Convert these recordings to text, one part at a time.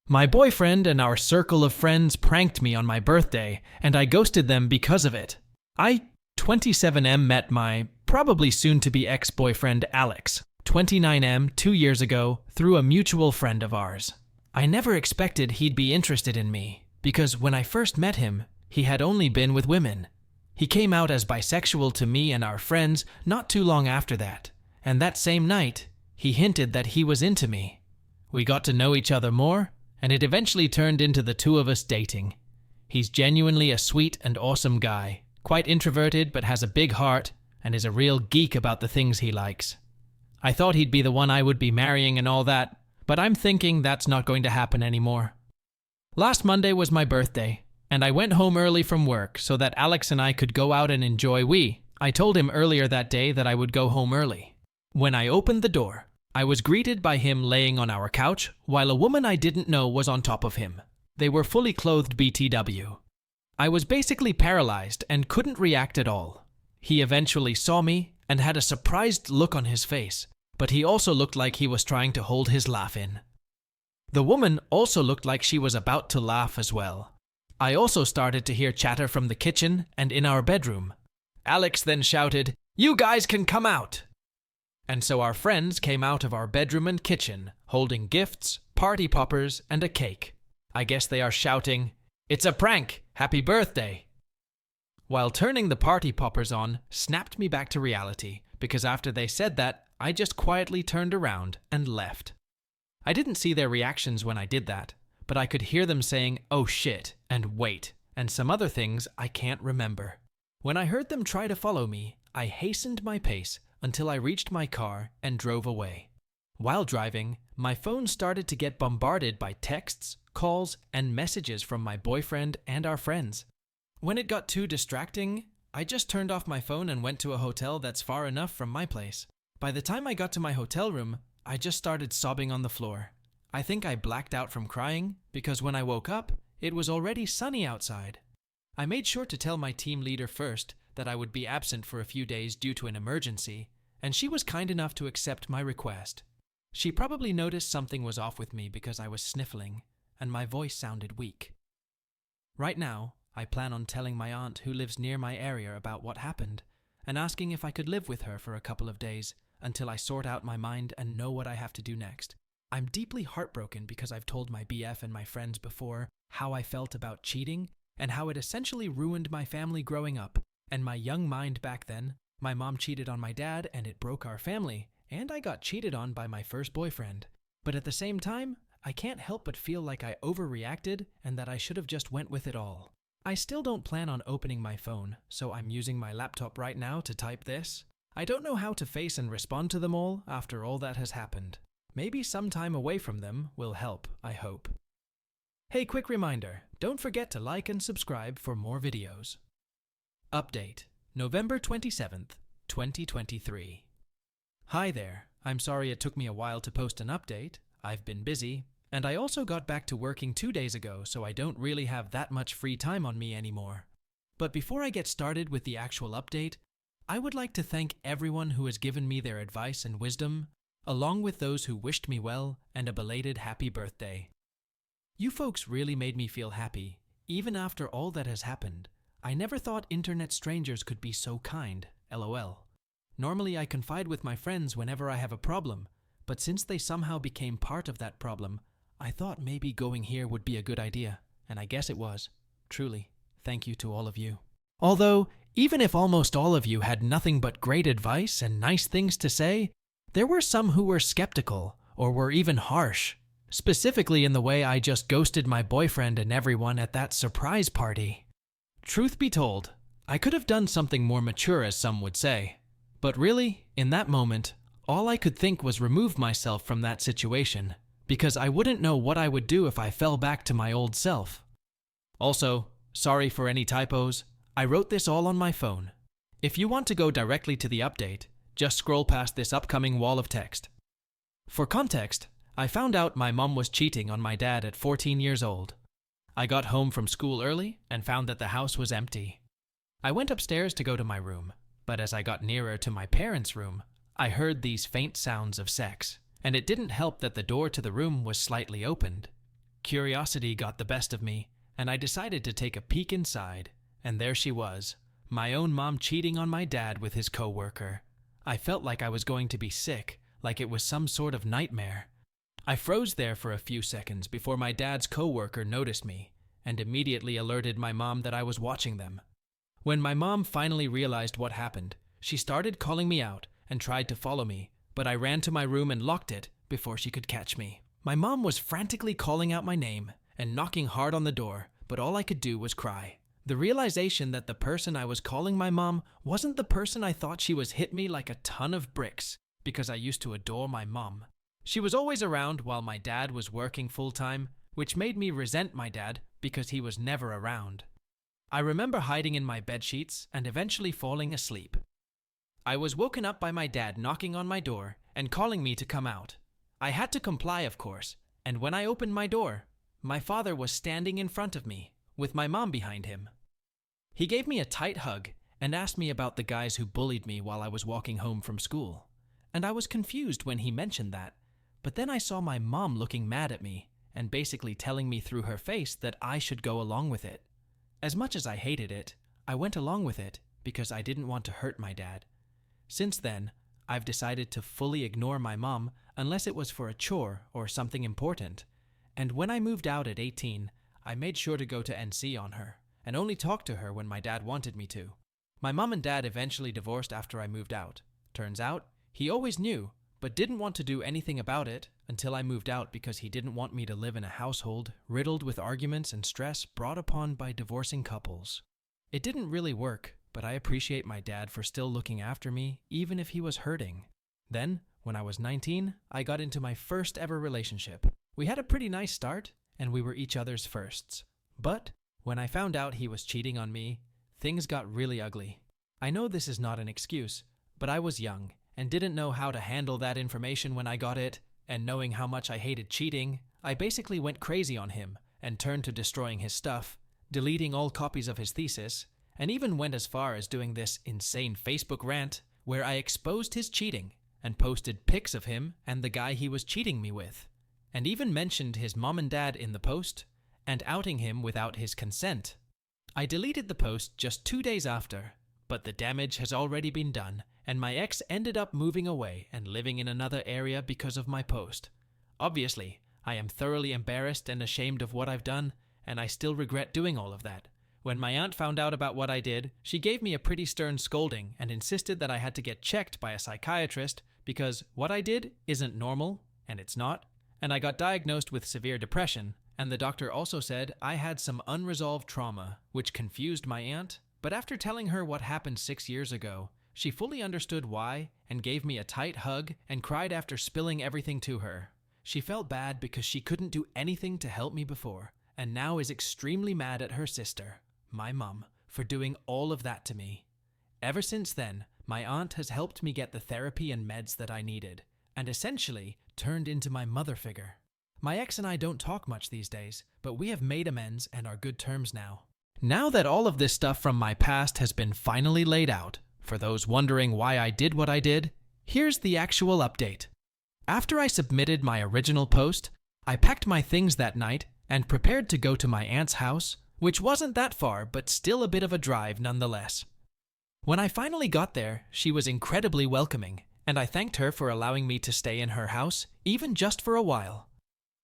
My boyfriend and our circle of friends pranked me on my birthday, and I ghosted them because of it. I, 27M, met my probably soon-to-be ex-boyfriend Alex, 29M, 2 years ago, through a mutual friend of ours. I never expected he'd be interested in me, because when I first met him, he had only been with women. He came out as bisexual to me and our friends not too long after that, and that same night, he hinted that he was into me. We got to know each other more, and it eventually turned into the two of us dating. He's genuinely a sweet and awesome guy, quite introverted but has a big heart, and is a real geek about the things he likes. I thought he'd be the one I would be marrying and all that, but I'm thinking that's not going to happen anymore. Last Monday was my birthday, and I went home early from work so that Alex and I could go out and enjoy. I told him earlier that day that I would go home early. When I opened the door, I was greeted by him laying on our couch, while a woman I didn't know was on top of him. They were fully clothed BTW. I was basically paralyzed and couldn't react at all. He eventually saw me and had a surprised look on his face, but he also looked like he was trying to hold his laugh in. The woman also looked like she was about to laugh as well. I also started to hear chatter from the kitchen and in our bedroom. Alex then shouted, "You guys can come out!" And so our friends came out of our bedroom and kitchen, holding gifts, party poppers, and a cake. I guess they are shouting, "It's a prank! Happy birthday!" While turning the party poppers on snapped me back to reality, because after they said that, I just quietly turned around and left. I didn't see their reactions when I did that, but I could hear them saying, "Oh shit," and "wait," and some other things I can't remember. When I heard them try to follow me, I hastened my pace until I reached my car and drove away. While driving, my phone started to get bombarded by texts, calls, and messages from my boyfriend and our friends. When it got too distracting, I just turned off my phone and went to a hotel that's far enough from my place. By the time I got to my hotel room, I just started sobbing on the floor. I think I blacked out from crying because when I woke up, it was already sunny outside. I made sure to tell my team leader first that I would be absent for a few days due to an emergency, and she was kind enough to accept my request. She probably noticed something was off with me because I was sniffling, and my voice sounded weak. Right now, I plan on telling my aunt who lives near my area about what happened, and asking if I could live with her for a couple of days until I sort out my mind and know what I have to do next. I'm deeply heartbroken because I've told my BF and my friends before how I felt about cheating and how it essentially ruined my family growing up. And my young mind back then, my mom cheated on my dad and it broke our family, and I got cheated on by my first boyfriend. But at the same time, I can't help but feel like I overreacted and that I should have just went with it all. I still don't plan on opening my phone, so I'm using my laptop right now to type this. I don't know how to face and respond to them all after all that has happened. Maybe some time away from them will help, I hope. Hey, quick reminder, don't forget to like and subscribe for more videos. Update, November 27th, 2023. Hi there, I'm sorry it took me a while to post an update. I've been busy, and I also got back to working 2 days ago, so I don't really have that much free time on me anymore. But before I get started with the actual update, I would like to thank everyone who has given me their advice and wisdom, along with those who wished me well and a belated happy birthday. You folks really made me feel happy, even after all that has happened. I never thought internet strangers could be so kind, LOL. Normally I confide with my friends whenever I have a problem, but since they somehow became part of that problem, I thought maybe going here would be a good idea, and I guess it was. Truly, thank you to all of you. Although, even if almost all of you had nothing but great advice and nice things to say, there were some who were skeptical or were even harsh, specifically in the way I just ghosted my boyfriend and everyone at that surprise party. Truth be told, I could have done something more mature, as some would say. But really, in that moment, all I could think was remove myself from that situation, because I wouldn't know what I would do if I fell back to my old self. Also, sorry for any typos, I wrote this all on my phone. If you want to go directly to the update, just scroll past this upcoming wall of text. For context, I found out my mom was cheating on my dad at 14 years old. I got home from school early and found that the house was empty. I went upstairs to go to my room, but as I got nearer to my parents' room, I heard these faint sounds of sex, and it didn't help that the door to the room was slightly opened. Curiosity got the best of me, and I decided to take a peek inside, and there she was, my own mom cheating on my dad with his coworker. I felt like I was going to be sick, like it was some sort of nightmare. I froze there for a few seconds before my dad's coworker noticed me, and immediately alerted my mom that I was watching them. When my mom finally realized what happened, she started calling me out and tried to follow me, but I ran to my room and locked it before she could catch me. My mom was frantically calling out my name and knocking hard on the door, but all I could do was cry. The realization that the person I was calling my mom wasn't the person I thought she was hit me like a ton of bricks, because I used to adore my mom. She was always around while my dad was working full-time, which made me resent my dad because he was never around. I remember hiding in my bedsheets and eventually falling asleep. I was woken up by my dad knocking on my door and calling me to come out. I had to comply, of course, and when I opened my door, my father was standing in front of me, with my mom behind him. He gave me a tight hug and asked me about the guys who bullied me while I was walking home from school. And I was confused when he mentioned that, but then I saw my mom looking mad at me and basically telling me through her face that I should go along with it. As much as I hated it, I went along with it because I didn't want to hurt my dad. Since then, I've decided to fully ignore my mom unless it was for a chore or something important. And when I moved out at 18, I made sure to go to NC on her and only talk to her when my dad wanted me to. My mom and dad eventually divorced after I moved out. Turns out, he always knew, but didn't want to do anything about it until I moved out because he didn't want me to live in a household riddled with arguments and stress brought upon by divorcing couples. It didn't really work, but I appreciate my dad for still looking after me, even if he was hurting. Then, when I was 19, I got into my first ever relationship. We had a pretty nice start, and we were each other's firsts. But when I found out he was cheating on me, things got really ugly. I know this is not an excuse, but I was young and didn't know how to handle that information when I got it, and knowing how much I hated cheating, I basically went crazy on him and turned to destroying his stuff, deleting all copies of his thesis, and even went as far as doing this insane Facebook rant where I exposed his cheating and posted pics of him and the guy he was cheating me with, and even mentioned his mom and dad in the post and outing him without his consent. I deleted the post just 2 days after, but the damage has already been done, and my ex ended up moving away and living in another area because of my post. Obviously, I am thoroughly embarrassed and ashamed of what I've done, and I still regret doing all of that. When my aunt found out about what I did, she gave me a pretty stern scolding and insisted that I had to get checked by a psychiatrist because what I did isn't normal, and it's not, and I got diagnosed with severe depression, and the doctor also said I had some unresolved trauma, which confused my aunt, but after telling her what happened 6 years ago, she fully understood why and gave me a tight hug and cried after spilling everything to her. She felt bad because she couldn't do anything to help me before, and now is extremely mad at her sister, my mom, for doing all of that to me. Ever since then, my aunt has helped me get the therapy and meds that I needed, and essentially turned into my mother figure. My ex and I don't talk much these days, but we have made amends and are good terms now. Now that all of this stuff from my past has been finally laid out, for those wondering why I did what I did, here's the actual update. After I submitted my original post, I packed my things that night and prepared to go to my aunt's house, which wasn't that far, but still a bit of a drive nonetheless. When I finally got there, she was incredibly welcoming, and I thanked her for allowing me to stay in her house, even just for a while.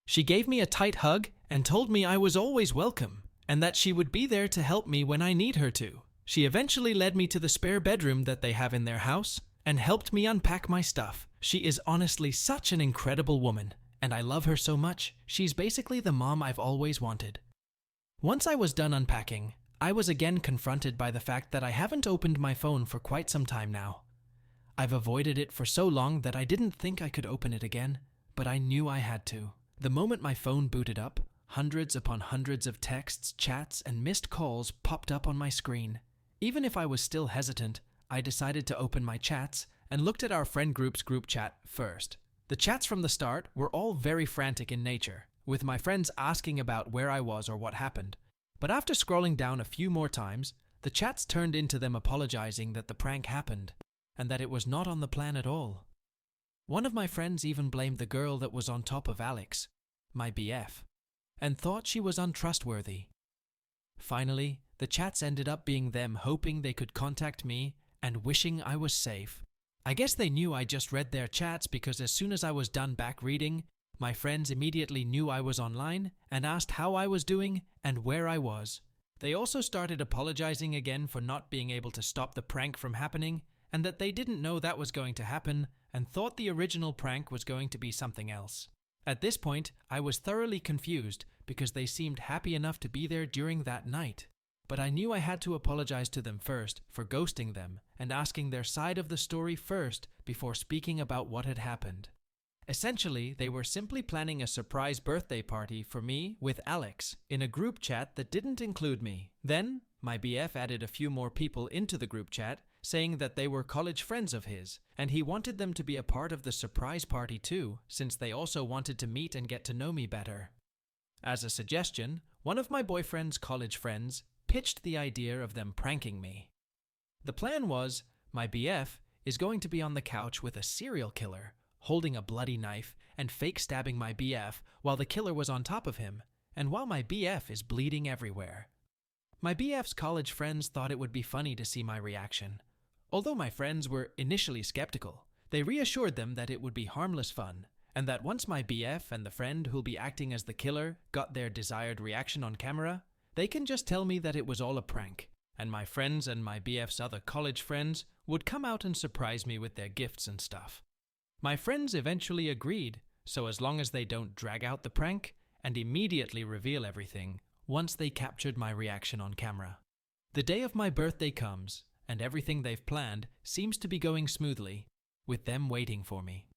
She gave me a tight hug and told me I was always welcome, and that she would be there to help me when I need her to. She eventually led me to the spare bedroom that they have in their house and helped me unpack my stuff. She is honestly such an incredible woman, and I love her so much. She's basically the mom I've always wanted. Once I was done unpacking, I was again confronted by the fact that I haven't opened my phone for quite some time now. I've avoided it for so long that I didn't think I could open it again, but I knew I had to. The moment my phone booted up, hundreds upon hundreds of texts, chats, and missed calls popped up on my screen. Even if I was still hesitant, I decided to open my chats and looked at our friend group's group chat first. The chats from the start were all very frantic in nature, with my friends asking about where I was or what happened. But after scrolling down a few more times, the chats turned into them apologizing that the prank happened, and that it was not on the plan at all. One of my friends even blamed the girl that was on top of Alex, my BF. and thought she was untrustworthy. Finally, the chats ended up being them hoping they could contact me and wishing I was safe. I guess they knew I just read their chats because as soon as I was done back reading, my friends immediately knew I was online and asked how I was doing and where I was. They also started apologizing again for not being able to stop the prank from happening and that they didn't know that was going to happen and thought the original prank was going to be something else. At this point, I was thoroughly confused because they seemed happy enough to be there during that night. But I knew I had to apologize to them first for ghosting them and asking their side of the story first before speaking about what had happened. Essentially, they were simply planning a surprise birthday party for me with Alex in a group chat that didn't include me. Then, my BF added a few more people into the group chat, saying that they were college friends of his, and he wanted them to be a part of the surprise party too, since they also wanted to meet and get to know me better. As a suggestion, one of my boyfriend's college friends pitched the idea of them pranking me. The plan was, my BF is going to be on the couch with a serial killer, holding a bloody knife and fake stabbing my BF while the killer was on top of him, and while my BF is bleeding everywhere. My BF's college friends thought it would be funny to see my reaction. Although my friends were initially skeptical, they reassured them that it would be harmless fun, and that once my BF and the friend who'll be acting as the killer got their desired reaction on camera, they can just tell me that it was all a prank, and my friends and my BF's other college friends would come out and surprise me with their gifts and stuff. My friends eventually agreed, so as long as they don't drag out the prank and immediately reveal everything once they captured my reaction on camera. The day of my birthday comes, and everything they've planned seems to be going smoothly, with them waiting for me.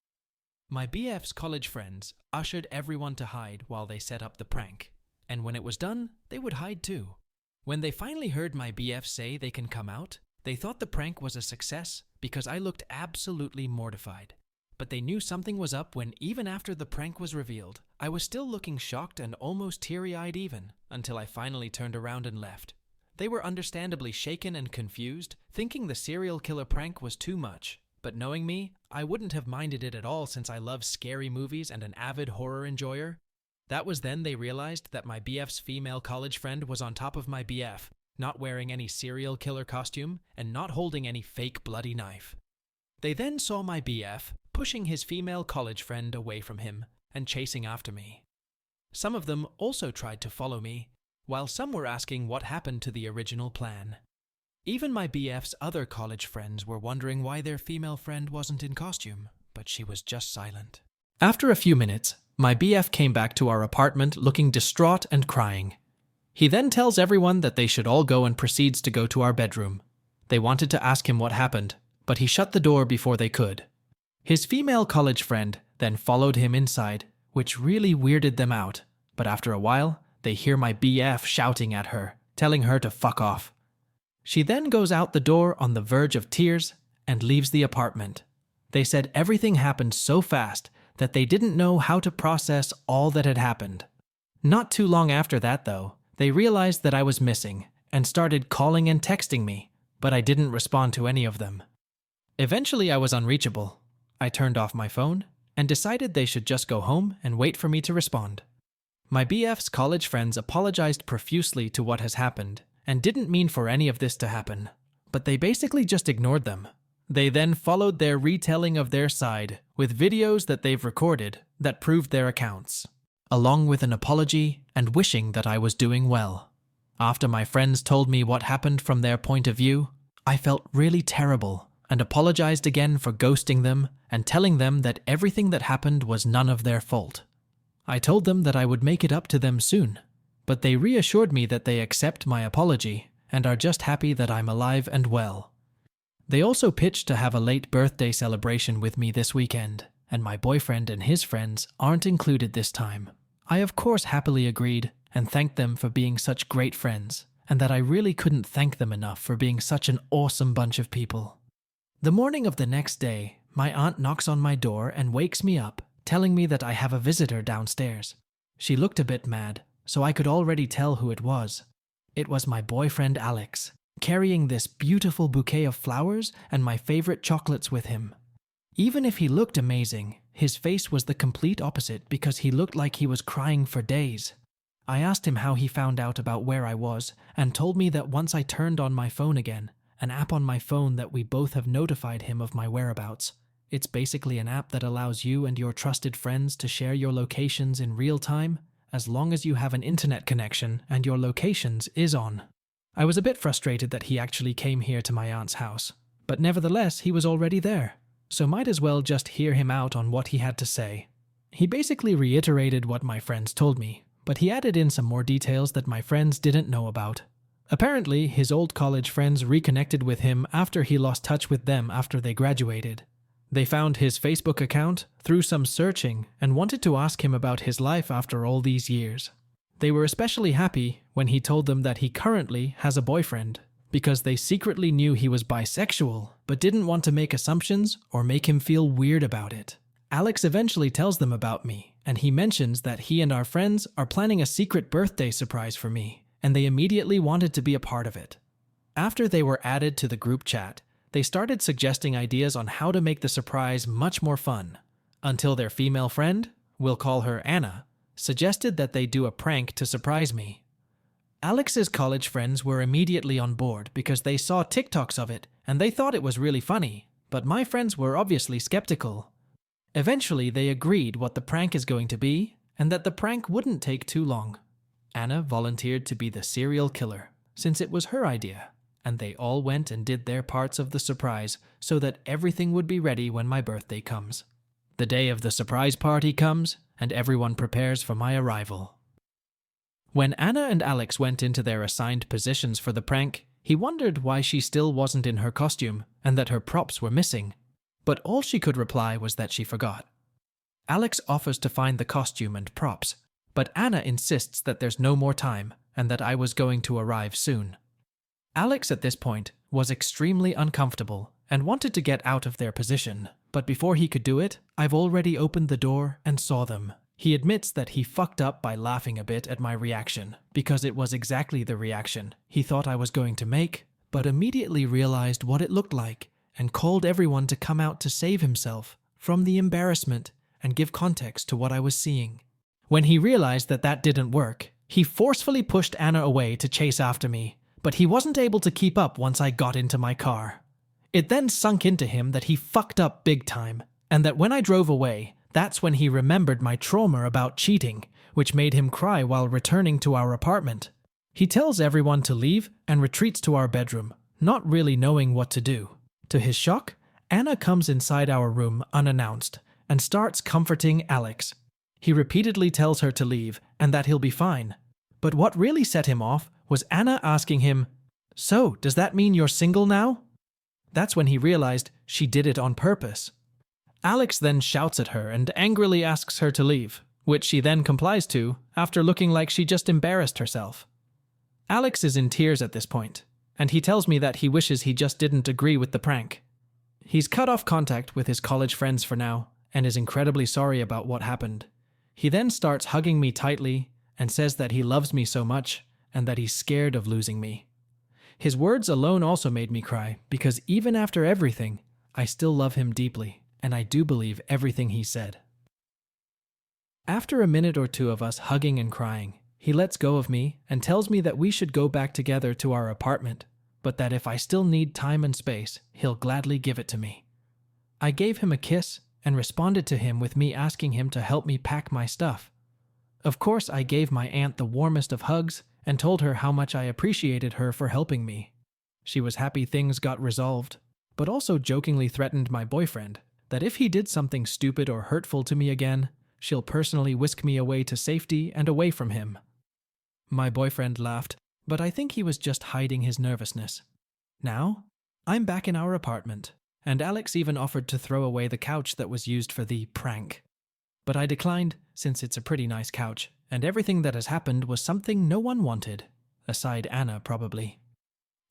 My BF's college friends ushered everyone to hide while they set up the prank, and when it was done, they would hide too. When they finally heard my BF say they can come out, they thought the prank was a success because I looked absolutely mortified. But they knew something was up when, even after the prank was revealed, I was still looking shocked and almost teary-eyed even, until I finally turned around and left. They were understandably shaken and confused, thinking the serial killer prank was too much. But knowing me, I wouldn't have minded it at all since I love scary movies and an avid horror enjoyer. That was then they realized that my BF's female college friend was on top of my BF, not wearing any serial killer costume and not holding any fake bloody knife. They then saw my BF pushing his female college friend away from him and chasing after me. Some of them also tried to follow me, while some were asking what happened to the original plan. Even my BF's other college friends were wondering why their female friend wasn't in costume, but she was just silent. After a few minutes, my BF came back to our apartment looking distraught and crying. He then tells everyone that they should all go and proceeds to go to our bedroom. They wanted to ask him what happened, but he shut the door before they could. His female college friend then followed him inside, which really weirded them out, but after a while, they hear my BF shouting at her, telling her to fuck off. She then goes out the door on the verge of tears and leaves the apartment. They said everything happened so fast that they didn't know how to process all that had happened. Not too long after that, though, they realized that I was missing and started calling and texting me, but I didn't respond to any of them. Eventually, I was unreachable. I turned off my phone and decided they should just go home and wait for me to respond. My BF's college friends apologized profusely to what has happened and didn't mean for any of this to happen, but they basically just ignored them. They then followed their retelling of their side with videos that they've recorded that proved their accounts, along with an apology and wishing that I was doing well. After my friends told me what happened from their point of view, I felt really terrible and apologized again for ghosting them and telling them that everything that happened was none of their fault. I told them that I would make it up to them soon, but they reassured me that they accept my apology and are just happy that I'm alive and well. They also pitched to have a late birthday celebration with me this weekend, and my boyfriend and his friends aren't included this time. I of course happily agreed and thanked them for being such great friends, and that I really couldn't thank them enough for being such an awesome bunch of people. The morning of the next day, my aunt knocks on my door and wakes me up, telling me that I have a visitor downstairs. She looked a bit mad, so I could already tell who it was. It was my boyfriend Alex, carrying this beautiful bouquet of flowers and my favorite chocolates with him. Even if he looked amazing, his face was the complete opposite because he looked like he was crying for days. I asked him how he found out about where I was and told me that once I turned on my phone again, an app on my phone that we both have notified him of my whereabouts. It's basically an app that allows you and your trusted friends to share your locations in real time, as long as you have an internet connection and your locations is on. I was a bit frustrated that he actually came here to my aunt's house, but nevertheless he was already there, so might as well just hear him out on what he had to say. He basically reiterated what my friends told me, but he added in some more details that my friends didn't know about. Apparently, his old college friends reconnected with him after he lost touch with them after they graduated. They found his Facebook account through some searching and wanted to ask him about his life after all these years. They were especially happy when he told them that he currently has a boyfriend, because they secretly knew he was bisexual, but didn't want to make assumptions or make him feel weird about it. Alex eventually tells them about me, and he mentions that he and our friends are planning a secret birthday surprise for me, and they immediately wanted to be a part of it. After they were added to the group chat, they started suggesting ideas on how to make the surprise much more fun, until their female friend, we'll call her Anna, suggested that they do a prank to surprise me. Alex's college friends were immediately on board because they saw TikToks of it and they thought it was really funny, but my friends were obviously skeptical. Eventually, they agreed what the prank is going to be and that the prank wouldn't take too long. Anna volunteered to be the serial killer, since it was her idea, and they all went and did their parts of the surprise so that everything would be ready when my birthday comes. The day of the surprise party comes, and everyone prepares for my arrival. When Anna and Alex went into their assigned positions for the prank, he wondered why she still wasn't in her costume and that her props were missing, but all she could reply was that she forgot. Alex offers to find the costume and props, but Anna insists that there's no more time and that I was going to arrive soon. Alex at this point was extremely uncomfortable and wanted to get out of their position, but before he could do it, I've already opened the door and saw them. He admits that he fucked up by laughing a bit at my reaction, because it was exactly the reaction he thought I was going to make, but immediately realized what it looked like and called everyone to come out to save himself from the embarrassment and give context to what I was seeing. When he realized that that didn't work, he forcefully pushed Anna away to chase after me, but he wasn't able to keep up once I got into my car. It then sunk into him that he fucked up big time, and that when I drove away, that's when he remembered my trauma about cheating, which made him cry while returning to our apartment. He tells everyone to leave and retreats to our bedroom, not really knowing what to do. To his shock, Anna comes inside our room unannounced and starts comforting Alex. He repeatedly tells her to leave and that he'll be fine. But what really set him off was Anna asking him, "So, does that mean you're single now?" That's when he realized she did it on purpose. Alex then shouts at her and angrily asks her to leave, which she then complies to after looking like she just embarrassed herself. Alex is in tears at this point, and he tells me that he wishes he just didn't agree with the prank. He's cut off contact with his college friends for now and is incredibly sorry about what happened. He then starts hugging me tightly and says that he loves me so much and that he's scared of losing me. His words alone also made me cry because even after everything, I still love him deeply, and I do believe everything he said. After a minute or two of us hugging and crying, he lets go of me and tells me that we should go back together to our apartment, but that if I still need time and space, he'll gladly give it to me. I gave him a kiss and responded to him with me asking him to help me pack my stuff. Of course, I gave my aunt the warmest of hugs and told her how much I appreciated her for helping me. She was happy things got resolved, but also jokingly threatened my boyfriend that if he did something stupid or hurtful to me again, she'll personally whisk me away to safety and away from him. My boyfriend laughed, but I think he was just hiding his nervousness. Now, I'm back in our apartment, and Alex even offered to throw away the couch that was used for the prank. But I declined, since it's a pretty nice couch, and everything that has happened was something no one wanted, aside Anna probably.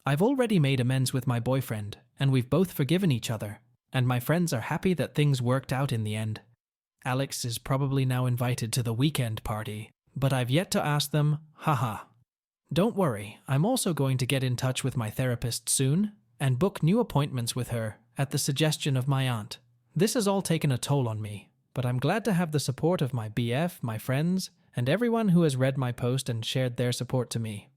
I've already made amends with my boyfriend, and we've both forgiven each other, and my friends are happy that things worked out in the end. Alex is probably now invited to the weekend party, but I've yet to ask them, haha. Don't worry, I'm also going to get in touch with my therapist soon, and book new appointments with her at the suggestion of my aunt. This has all taken a toll on me, but I'm glad to have the support of my BF, my friends, and everyone who has read my post and shared their support to me.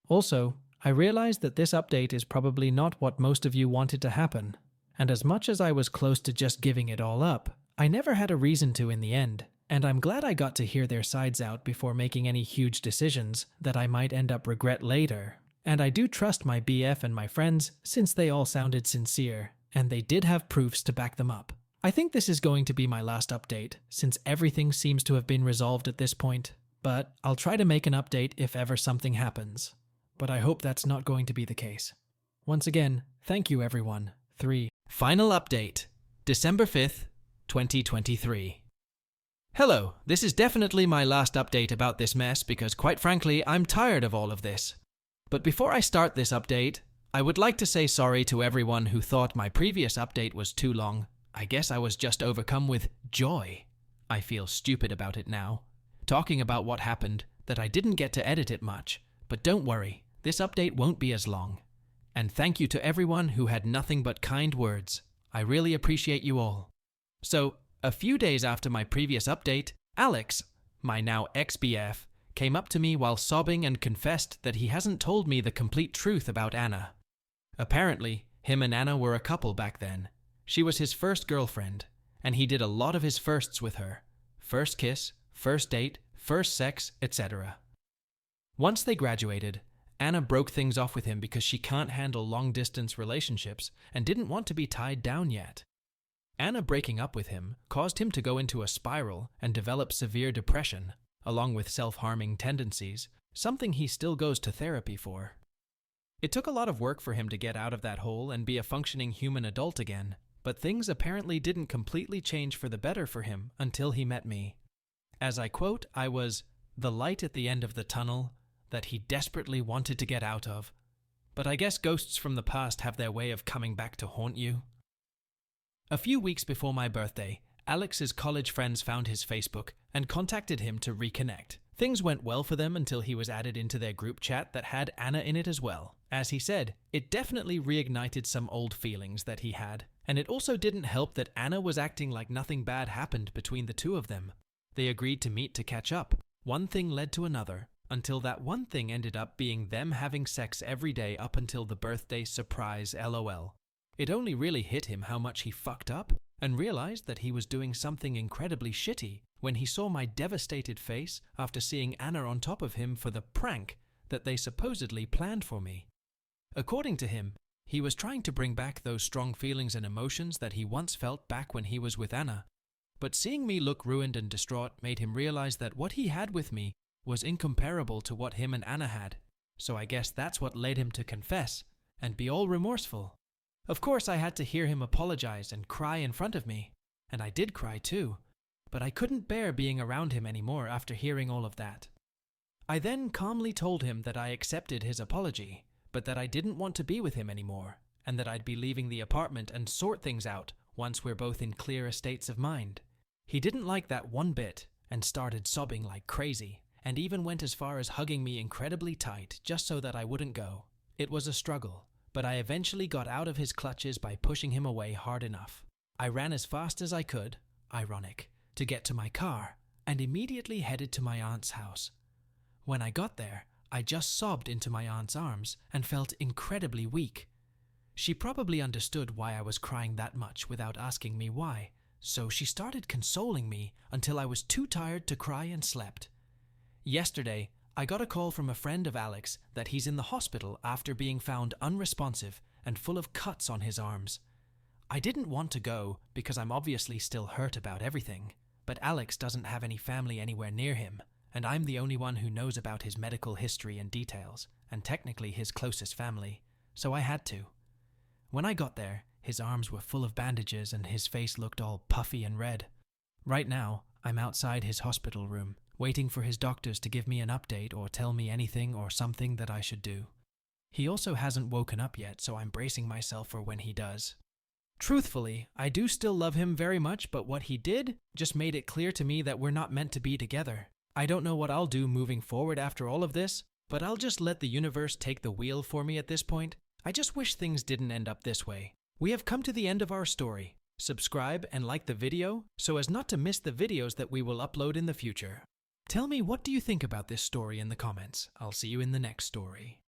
Also, I realized that this update is probably not what most of you wanted to happen, and as much as I was close to just giving it all up, I never had a reason to in the end, and I'm glad I got to hear their sides out before making any huge decisions that I might end up regret later. And I do trust my BF and my friends since they all sounded sincere, and they did have proofs to back them up. I think this is going to be my last update, since everything seems to have been resolved at this point, but I'll try to make an update if ever something happens. But I hope that's not going to be the case. Once again, thank you everyone. 3. Final update, December 5th, 2023. Hello, this is definitely my last update about this mess because quite frankly, I'm tired of all of this. But before I start this update, I would like to say sorry to everyone who thought my previous update was too long. I guess I was just overcome with joy. I feel stupid about it now, talking about what happened, that I didn't get to edit it much. But don't worry, this update won't be as long. And thank you to everyone who had nothing but kind words. I really appreciate you all. So, a few days after my previous update, Alex, my now ex-BF, came up to me while sobbing and confessed that he hasn't told me the complete truth about Anna. Apparently, him and Anna were a couple back then. She was his first girlfriend, and he did a lot of his firsts with her. First kiss, first date, first sex, etc. Once they graduated, Anna broke things off with him because she can't handle long-distance relationships and didn't want to be tied down yet. Anna breaking up with him caused him to go into a spiral and develop severe depression, along with self-harming tendencies, something he still goes to therapy for. It took a lot of work for him to get out of that hole and be a functioning human adult again, but things apparently didn't completely change for the better for him until he met me. As I quote, I was the light at the end of the tunnel that he desperately wanted to get out of. But I guess ghosts from the past have their way of coming back to haunt you. A few weeks before my birthday, Alex's college friends found his Facebook and contacted him to reconnect. Things went well for them until he was added into their group chat that had Anna in it as well. As he said, it definitely reignited some old feelings that he had, and it also didn't help that Anna was acting like nothing bad happened between the two of them. They agreed to meet to catch up. One thing led to another, until that one thing ended up being them having sex every day up until the birthday surprise LOL. It only really hit him how much he fucked up and realized that he was doing something incredibly shitty when he saw my devastated face after seeing Anna on top of him for the prank that they supposedly planned for me. According to him, he was trying to bring back those strong feelings and emotions that he once felt back when he was with Anna. But seeing me look ruined and distraught made him realize that what he had with me was incomparable to what him and Anna had. So I guess that's what led him to confess and be all remorseful. Of course, I had to hear him apologize and cry in front of me, and I did cry too, but I couldn't bear being around him anymore after hearing all of that. I then calmly told him that I accepted his apology, but that I didn't want to be with him anymore, and that I'd be leaving the apartment and sort things out once we're both in clearer states of mind. He didn't like that one bit and started sobbing like crazy, and even went as far as hugging me incredibly tight just so that I wouldn't go. It was a struggle, but I eventually got out of his clutches by pushing him away hard enough. I ran as fast as I could, ironic, to get to my car, and immediately headed to my aunt's house. When I got there, I just sobbed into my aunt's arms and felt incredibly weak. She probably understood why I was crying that much without asking me why, so she started consoling me until I was too tired to cry and slept. Yesterday, I got a call from a friend of Alex that he's in the hospital after being found unresponsive and full of cuts on his arms. I didn't want to go because I'm obviously still hurt about everything, but Alex doesn't have any family anywhere near him, and I'm the only one who knows about his medical history and details, and technically his closest family, so I had to. When I got there, his arms were full of bandages and his face looked all puffy and red. Right now, I'm outside his hospital room, waiting for his doctors to give me an update or tell me anything or something that I should do. He also hasn't woken up yet, so I'm bracing myself for when he does. Truthfully, I do still love him very much, but what he did just made it clear to me that we're not meant to be together. I don't know what I'll do moving forward after all of this, but I'll just let the universe take the wheel for me at this point. I just wish things didn't end up this way. We have come to the end of our story. Subscribe and like the video so as not to miss the videos that we will upload in the future. Tell me, what do you think about this story in the comments? I'll see you in the next story.